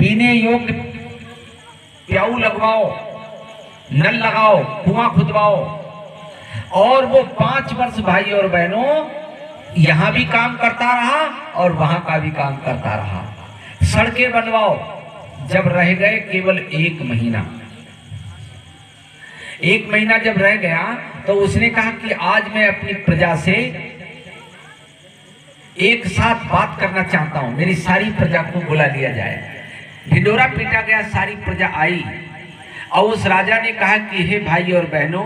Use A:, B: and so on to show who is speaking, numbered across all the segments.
A: पीने योग्य प्याऊ लगवाओ, नल लगाओ, कुआं खुदवाओ। और वो 5 वर्ष भाई और बहनों यहां भी काम करता रहा और वहां का भी काम करता रहा। सड़कें बनवाओ। जब रह गए केवल 1 महीना, 1 महीना जब रह गया तो उसने कहा कि आज मैं अपनी प्रजा से एक साथ बात करना चाहता हूं, मेरी सारी प्रजा को बुला लिया जाए। ढिंढोरा पीटा गया, सारी प्रजा आई और उस राजा ने कहा कि हे भाई और बहनों,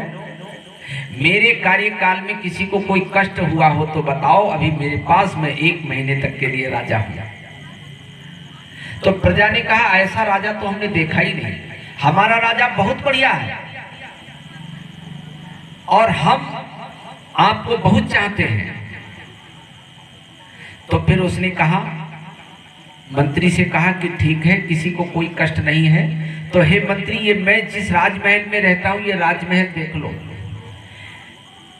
A: मेरे कार्यकाल में किसी को कोई कष्ट हुआ हो तो बताओ, अभी मेरे पास मैं 1 महीने तक के लिए राजा हूं। तो प्रजा ने कहा ऐसा राजा तो हमने देखा ही नहीं, हमारा राजा बहुत बढ़िया है और हम आपको बहुत चाहते हैं। तो फिर उसने कहा, मंत्री से कहा कि ठीक है, किसी को कोई कष्ट नहीं है तो हे मंत्री, ये मैं जिस राजमहल में रहता हूं ये राजमहल देख लो,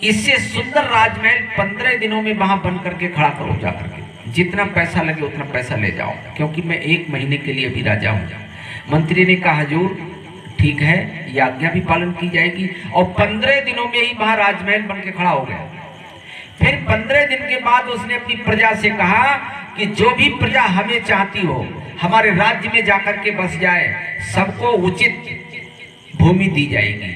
A: इससे सुंदर राजमहल 15 दिनों में वहां बन करके खड़ा करो, जाकर के जितना पैसा लगे उतना पैसा ले जाओ, क्योंकि मैं 1 महीने के लिए भी राजा हूं। मंत्री ने कहा हुजूर ठीक है, ये आज्ञा भी पालन की जाएगी। और 15 दिनों में ही वहां राजमहल बन के खड़ा हो गया। फिर 15 दिन के बाद उसने अपनी प्रजा से कहा कि जो भी प्रजा हमें चाहती हो हमारे राज्य में जाकर के बस जाए, सबको उचित भूमि दी जाएगी,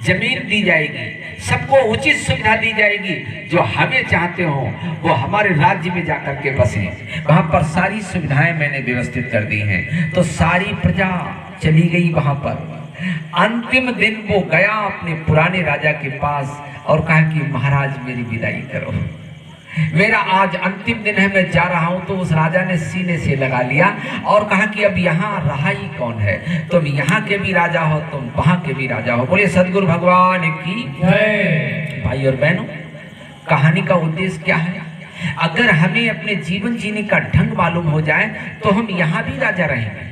A: जमीन दी जाएगी, सबको उचित सुविधा दी जाएगी। जो हमें चाहते हो वो हमारे राज्य में जाकर के बसे, वहां पर सारी सुविधाएं मैंने व्यवस्थित कर दी हैं। तो सारी प्रजा चली गई वहां पर। अंतिम दिन वो गया अपने पुराने राजा के पास और कहा कि महाराज मेरी विदाई करो, मेरा आज अंतिम दिन है, मैं जा रहा हूं। तो उस राजा ने सीने से लगा लिया और कहा कि अब यहाँ रहा ही कौन है, तुम यहाँ के भी राजा हो, तुम वहां के भी राजा हो। बोले सदगुरु भगवान की जय। भाई और बहनों, कहानी का उद्देश्य क्या है? अगर हमें अपने जीवन जीने का ढंग मालूम हो जाए तो हम यहाँ भी राजा रहेंगे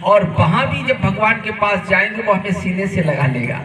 A: और वहां भी जब भगवान के पास जाएंगे वो हमें सीने से लगा लेगा।